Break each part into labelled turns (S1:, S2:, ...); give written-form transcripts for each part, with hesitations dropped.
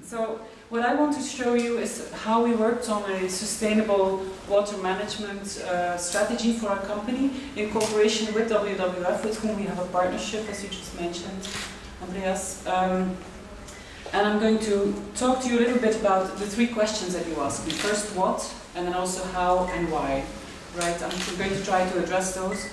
S1: So what I want to show you is how we worked on a sustainable water management strategy for our company in cooperation with WWF, with whom we have a partnership, as you just mentioned, Andreas. And I'm going to talk to you a little bit about the three questions that you asked me. First, what, and then also how and why. Right? I'm going to try to address those.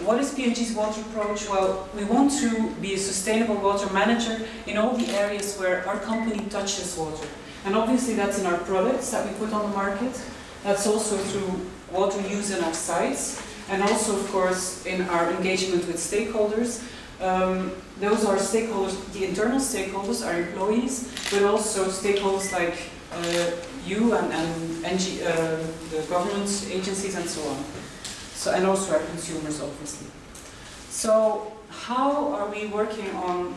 S1: What is P&G's water approach? Well, we want to be a sustainable water manager in all the areas where our company touches water. And obviously that's in our products that we put on the market. That's also through water use in our sites. And also, of course, in our engagement with stakeholders. Those are stakeholders, the internal stakeholders, our employees, but also stakeholders like you and the government agencies and so on. So, and also our consumers, obviously. So, how are we working on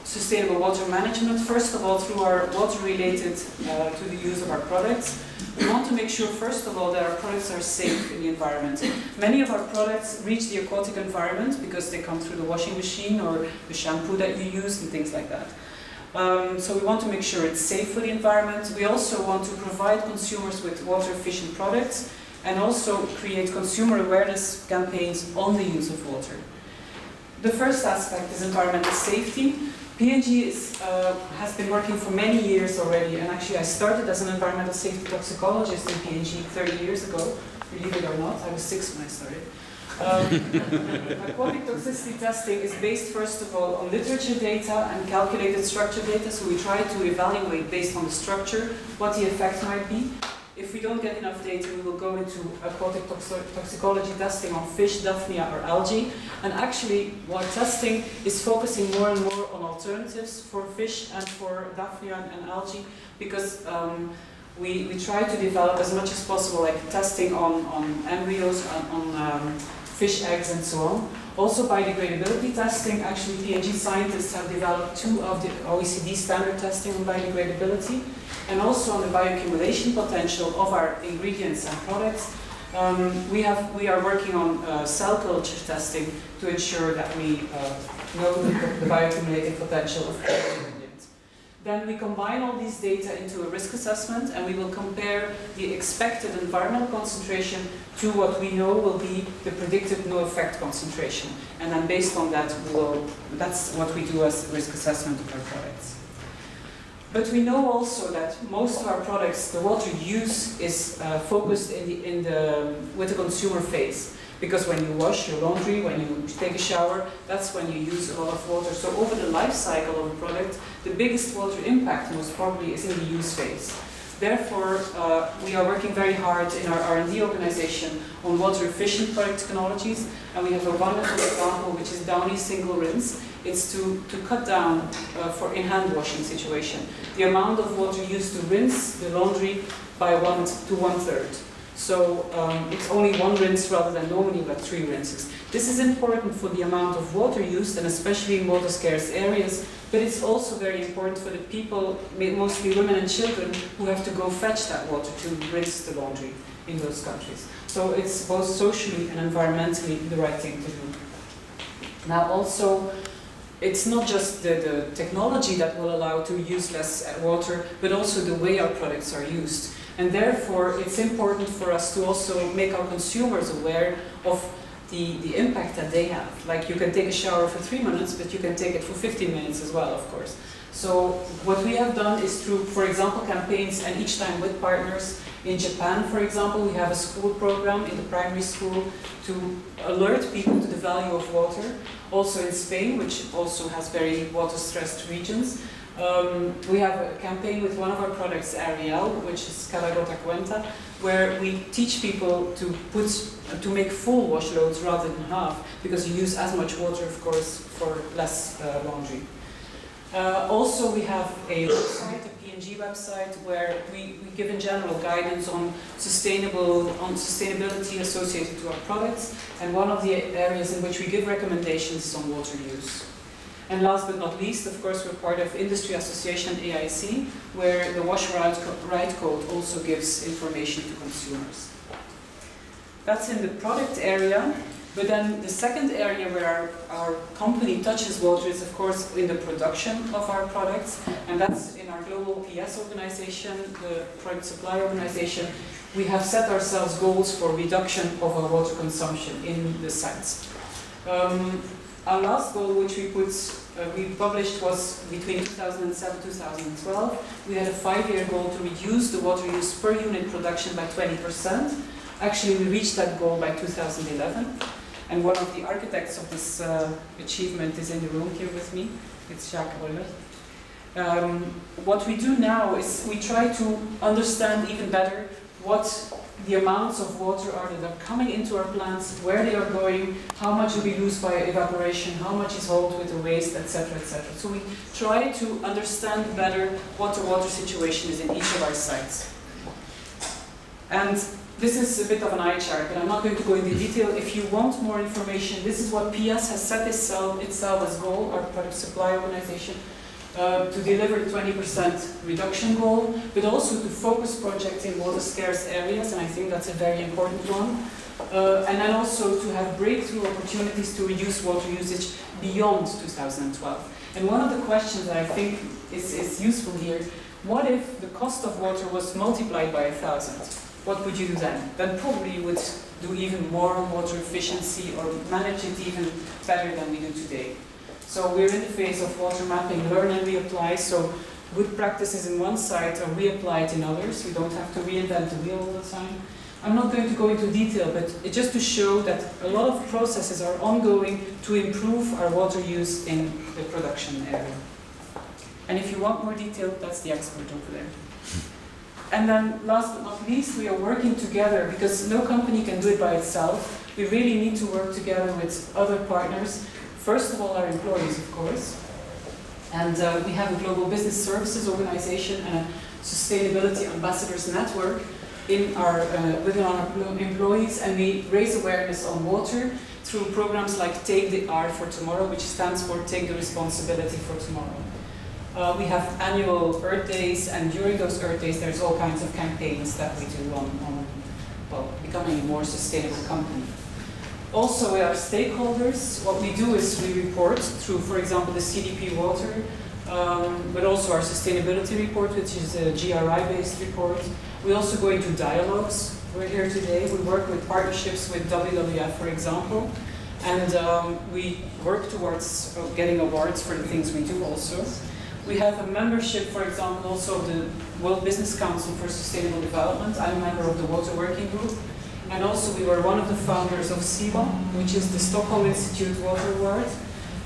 S1: sustainable water management? First of all, through our water related to the use of our products. We want to make sure, first of all, that our products are safe in the environment. Many of our products reach the aquatic environment because they come through the washing machine or the shampoo that you use and things like that. So we want to make sure it's safe for the environment. We also want to provide consumers with water efficient products and also create consumer awareness campaigns on the use of water. The first aspect is environmental safety. P&G has been working for many years already, and actually I started as an environmental safety toxicologist in P&G 30 years ago, believe it or not. I was 6 when I started. Aquatic toxicity testing is based first of all on literature data and calculated structure data, so we try to evaluate based on the structure what the effect might be. If we don't get enough data, we will go into aquatic toxicology testing on fish, daphnia or algae. And actually, while testing is focusing more and more on alternatives for fish and for daphnia and algae, because we try to develop as much as possible, like testing on embryos, on fish eggs and so on. Also biodegradability testing, actually P&G scientists have developed 2 of the OECD standard testing on biodegradability, and also on the bioaccumulation potential of our ingredients and products. We are working on cell culture testing to ensure that we know the bioaccumulating potential of ingredients. Then we combine all these data into a risk assessment, and we will compare the expected environmental concentration to what we know will be the predicted no-effect concentration. And then based on that, that's what we do as risk assessment of our products. But we know also that most of our products, the water use is focused with the consumer phase. Because when you wash your laundry, when you take a shower, that's when you use a lot of water. So over the life cycle of a product, the biggest water impact most probably is in the use phase. Therefore, we are working very hard in our R&D organization on water efficient product technologies. And we have a wonderful example, which is Downy single rinse. It's to cut down for in hand washing situation, the amount of water used to rinse the laundry by 1 to 1/3. So it's only 1 rinse rather than normally about 3 rinses. This is important for the amount of water used, and especially in water scarce areas, but it's also very important for the people, mostly women and children, who have to go fetch that water to rinse the laundry in those countries. So it's both socially and environmentally the right thing to do. Now also, it's not just the technology that will allow to use less water, but also the way our products are used. And therefore, it's important for us to also make our consumers aware of the impact that they have. Like, you can take a shower for 3 minutes, but you can take it for 15 minutes as well, of course. So what we have done is through, for example, campaigns, and each time with partners. In Japan, for example, we have a school program in the primary school to alert people to the value of water. Also in Spain, which also has very water-stressed regions, we have a campaign with one of our products, Ariel, which is Calagota Cuenta, where we teach people to make full wash loads rather than half, because you use as much water, of course, for less laundry. Also, we have a website, a P&G website, where we give in general guidance on sustainability associated to our products, and one of the areas in which we give recommendations is on water use. And last but not least, of course, we're part of Industry Association AIC, where the Wash Right Code also gives information to consumers. That's in the product area. But then the second area where our company touches water is, of course, in the production of our products, and that's in our global PS organization, the product supply organization. We have set ourselves goals for reduction of our water consumption in the sites. Our last goal, which we published, was between 2007 and 2012. We had a 5-year goal to reduce the water use per unit production by 20%. Actually, we reached that goal by 2011. And one of the architects of this achievement is in the room here with me. It's Bea Buyle. What we do now is we try to understand even better what the amounts of water are that are coming into our plants, where they are going, how much do we lose by evaporation, how much is held with the waste, etc., etc. So we try to understand better what the water situation is in each of our sites. And this is a bit of an eye chart, but I'm not going to go into detail. If you want more information, this is what PS has set itself as goal, our product supply organization, to deliver the 20% reduction goal, but also to focus projects in water scarce areas, and I think that's a very important one. And then also to have breakthrough opportunities to reduce water usage beyond 2012. And one of the questions that I think is useful here, what if the cost of water was multiplied by 1,000? What would you do then? Then probably you would do even more water efficiency or manage it even better than we do today. So we're in the phase of water mapping, learn and reapply. So good practices in one site are reapplied in others. We don't have to reinvent the wheel all the time. I'm not going to go into detail, but it's just to show that a lot of processes are ongoing to improve our water use in the production area. And if you want more detail, that's the expert over there. And then last but not least, we are working together because no company can do it by itself. We really need to work together with other partners. First of all, our employees, of course. And we have a global business services organization and a sustainability ambassadors network within our employees. And we raise awareness on water through programs like Take the R for Tomorrow, which stands for Take the Responsibility for Tomorrow. We have annual Earth Days, and during those Earth Days there's all kinds of campaigns that we do on becoming a more sustainable company. Also, with our stakeholders, what we do is we report through, for example, the CDP Water, but also our sustainability report, which is a GRI-based report. We also go into dialogues. We're here today. We work with partnerships with WWF, for example, and we work towards getting awards for the things we do also. We have a membership, for example, also of the World Business Council for Sustainable Development. I'm a member of the Water Working Group. And also we were one of the founders of SIWA, which is the Stockholm Institute Water Award.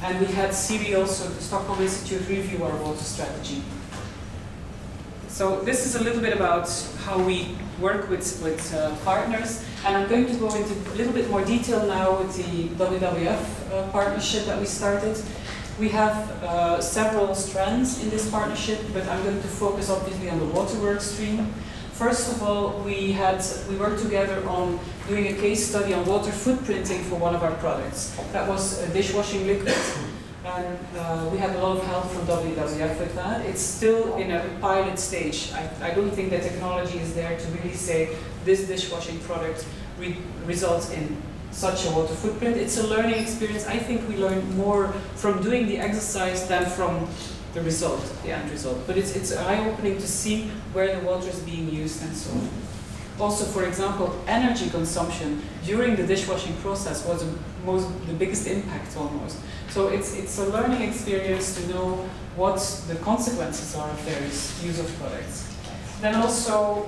S1: And we had CB also, the Stockholm Institute, review our water strategy. So this is a little bit about how we work with partners. And I'm going to go into a little bit more detail now with the WWF partnership that we started. We have several strands in this partnership, but I'm going to focus obviously on the water work stream. First of all, we worked together on doing a case study on water footprinting for one of our products. That was a dishwashing liquid, and we had a lot of help from WWF with that. It's still in a pilot stage. I don't think the technology is there to really say this dishwashing product results in such a water footprint. It's a learning experience. I think we learn more from doing the exercise than from the result, the end result. But it's eye-opening to see where the water is being used and so on. Also, for example, energy consumption during the dishwashing process was the biggest impact almost. So it's a learning experience to know what the consequences are of various use of products. Then also,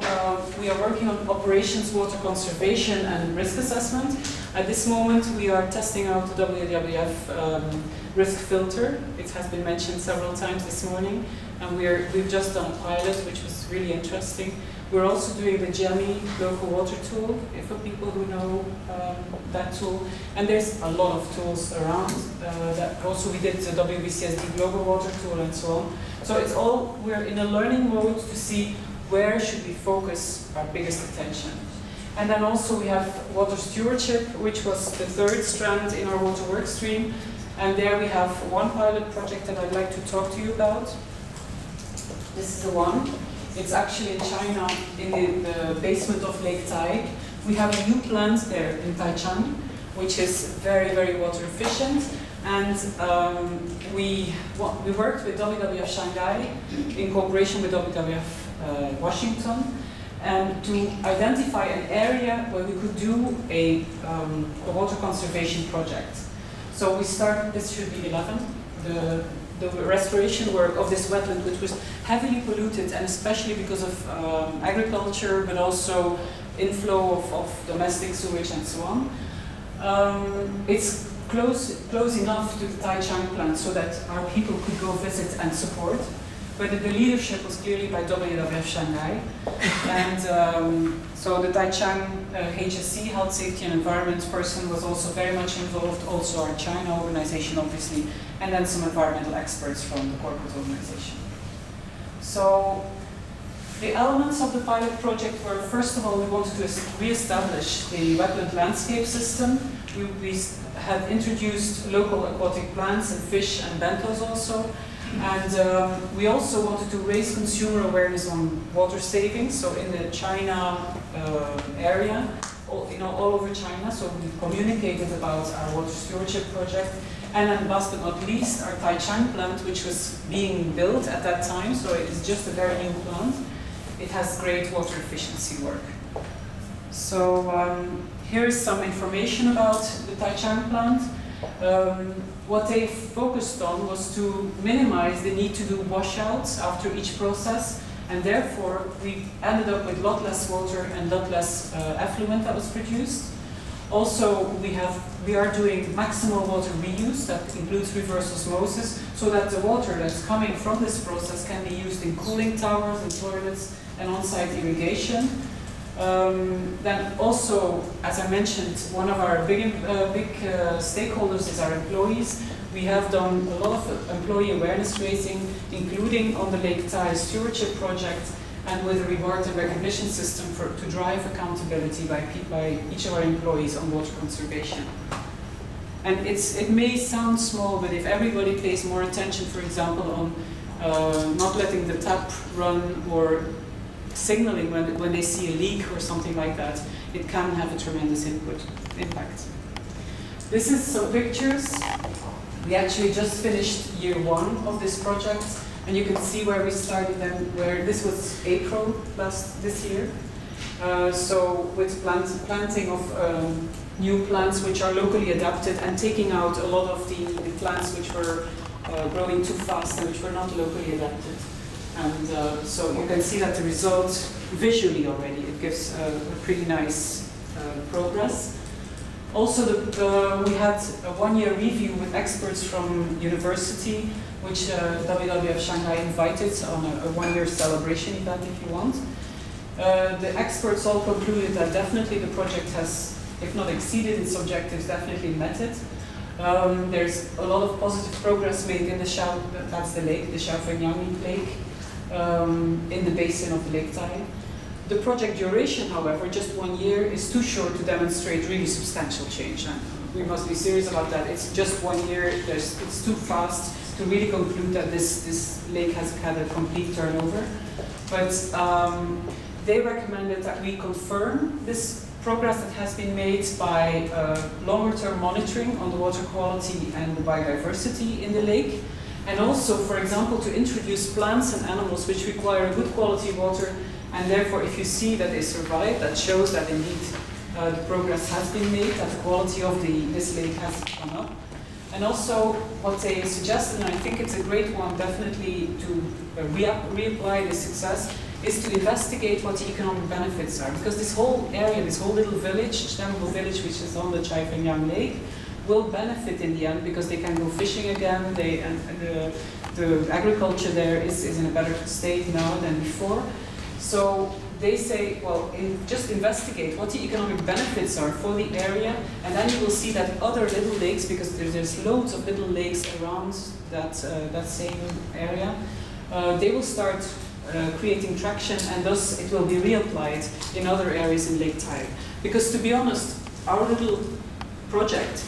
S1: we are working on operations, water conservation, and risk assessment. At this moment, we are testing out the WWF risk filter. It has been mentioned several times this morning, and we've just done a pilot, which was really interesting. We're also doing the GEMI local water tool, for people who know that tool. And there's a lot of tools around. That also we did the WBCSD global water tool and so on. So it's all, we're in a learning mode to see where should we focus our biggest attention. And then also we have water stewardship, which was the third strand in our water work stream. And there we have one pilot project that I'd like to talk to you about. This is the one. It's actually in China, in the basement of Lake Tai. We have a new plant there in Taichung, which is very, very water efficient. And we worked with WWF Shanghai in cooperation with WWF Washington, and to identify an area where we could do a water conservation project. So we started, this should be 11, the restoration work of this wetland, which was heavily polluted, and especially because of agriculture, but also inflow of domestic sewage and so on. It's close enough to the Taichung plant so that our people could go visit and support. But the leadership was clearly by WWF Shanghai. And so the Taichung HSC, Health, Safety and Environment person, was also very much involved, also our China organization, obviously, and then some environmental experts from the corporate organization. So the elements of the pilot project were, first of all, we wanted to re-establish the wetland landscape system. We had introduced local aquatic plants and fish and benthos also. And we also wanted to raise consumer awareness on water saving. So in the China area, all over China, so we communicated about our water stewardship project. And then last but not least, our Taichung plant, which was being built at that time, so it is just a very new plant. It has great water efficiency work. So here is some information about the Taichung plant. What they focused on was to minimize the need to do washouts after each process, and therefore we ended up with a lot less water and a lot less effluent that was produced. Also, we are doing maximal water reuse, that includes reverse osmosis, so that the water that's coming from this process can be used in cooling towers and toilets and on-site irrigation. Then also, as I mentioned, one of our big stakeholders is our employees. We have done a lot of employee awareness raising, including on the Lake Tai stewardship project, and with a reward and recognition system to drive accountability by each of our employees on water conservation. And it may sound small, but if everybody pays more attention, for example, on not letting the tap run or signaling when they see a leak or something like that, it can have a tremendous impact. This is some pictures. We actually just finished year 1 of this project, and you can see where we started then, where this was April this year. So with planting of new plants which are locally adapted, and taking out a lot of the plants which were growing too fast and which were not locally adapted. And so you can see that the result visually already, it gives a pretty nice progress. Also, we had a 1-year review with experts from university, which WWF Shanghai invited on a 1-year celebration event, if you want. The experts all concluded that definitely the project has, if not exceeded its objectives, definitely met it. There's a lot of positive progress made in the that's the lake, the Xiaofengjiang Lake, in the basin of the Lake Tai. The project duration, however, just 1 year, is too short to demonstrate really substantial change. And we must be serious about that. It's just 1 year. It's too fast to really conclude that this lake has had a complete turnover. But they recommended that we confirm this progress that has been made by longer-term monitoring on the water quality and the biodiversity in the lake. And also, for example, to introduce plants and animals which require good quality water, and therefore if you see that they survive, that shows that indeed the progress has been made, that the quality of this lake has gone up. And also what they suggested, and I think it's a great one definitely to reapply this success, is to investigate what the economic benefits are. Because this whole area, this whole little village, Stembo village, which is on the Xiaofengjiang Lake, will benefit in the end because they can go fishing again. The agriculture there is in a better state now than before. So they say, well, just investigate what the economic benefits are for the area, and then you will see that other little lakes, because there's loads of little lakes around that same area, they will start creating traction, and thus it will be reapplied in other areas in Lake Tai. Because to be honest, our little project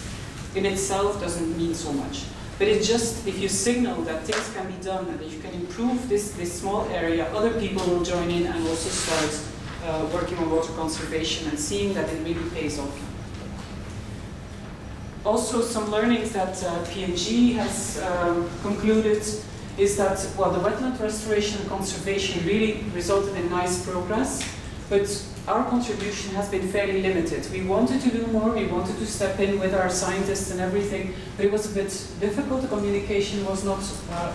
S1: in itself doesn't mean so much. But it's just, if you signal that things can be done and that you can improve this small area, other people will join in and also start working on water conservation and seeing that it really pays off. Also, some learnings that P&G has concluded is that, well, the wetland restoration and conservation really resulted in nice progress, but our contribution has been fairly limited. We wanted to do more, we wanted to step in with our scientists and everything, but it was a bit difficult. The communication was not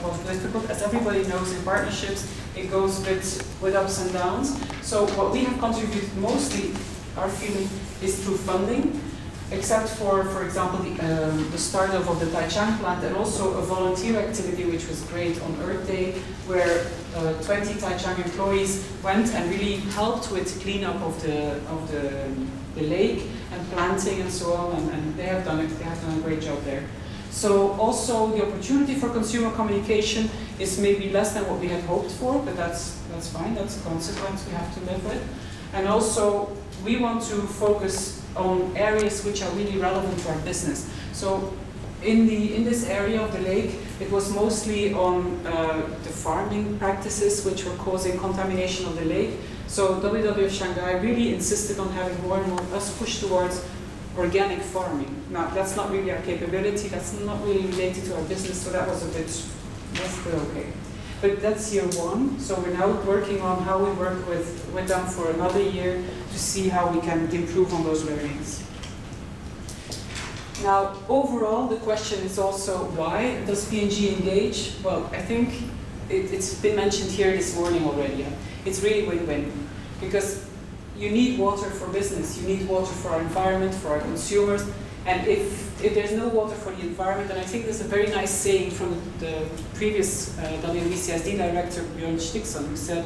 S1: was difficult. As everybody knows, in partnerships, it goes a bit with ups and downs. So what we have contributed mostly, our feeling, is through funding, except for example, the startup of the Taichung plant, and also a volunteer activity which was great on Earth Day, where 20 Taichung employees went and really helped with cleanup of the lake and planting and so on, and they have done a great job there. So also the opportunity for consumer communication is maybe less than what we had hoped for, but that's fine, that's a consequence we have to live with. And also we want to focus on areas which are really relevant to our business. So in this area of the lake, it was mostly on the farming practices which were causing contamination of the lake. So WWF Shanghai really insisted on having more and more us push towards organic farming. Now, that's not really our capability, that's not really related to our business, so that was a bit less but okay. But that's year one, so we're now working on how we work with them for another year to see how we can improve on those learnings. Now, overall, the question is also why does P&G engage? Well, I think it's been mentioned here this morning already. It's really win-win, because you need water for business, you need water for our environment, for our consumers, and if there's no water for the environment, and I think there's a very nice saying from the previous WBCSD director, Björn Stickson, who said,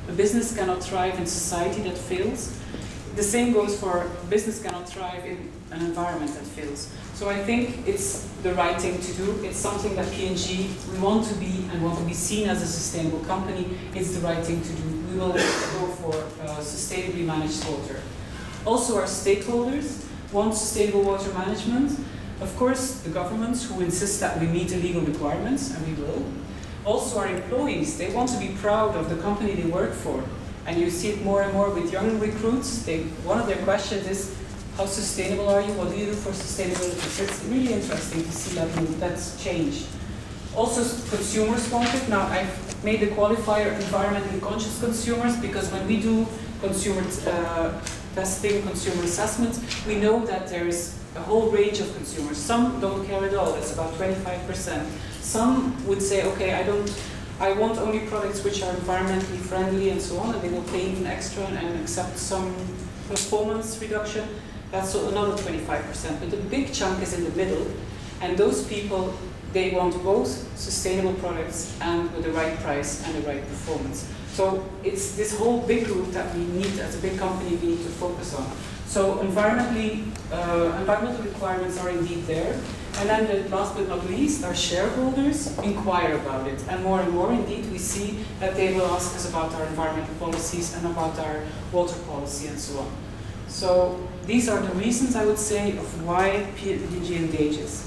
S1: a business cannot thrive in society that fails. The same goes for business cannot thrive in an environment that fails. So I think it's the right thing to do. It's something that P&G, we want to be and want to be seen as a sustainable company. It's the right thing to do. We will go for sustainably managed water. Also, our stakeholders want sustainable water management. Of course, the governments who insist that we meet the legal requirements, and we will. Also, our employees, they want to be proud of the company they work for. And you see it more and more with young recruits. One of their questions is, how sustainable are you? What do you do for sustainability? So it's really interesting to see that that's changed. Also, consumers want it. Now, I've made the qualifier environmentally conscious consumers, because when we do consumer testing, consumer assessments, we know that there is a whole range of consumers. Some don't care at all, it's about 25%. Some would say, okay, I want only products which are environmentally friendly and so on, and they will pay even extra and accept some performance reduction. That's another 25%. But the big chunk is in the middle, and those people, they want both sustainable products and with the right price and the right performance. So it's this whole big group that we need, as a big company, we need to focus on. So environmental requirements are indeed there. And then last but not least, our shareholders inquire about it. And more indeed, we see that they will ask us about our environmental policies and about our water policy and so on. So these are the reasons, I would say, of why P&G engages.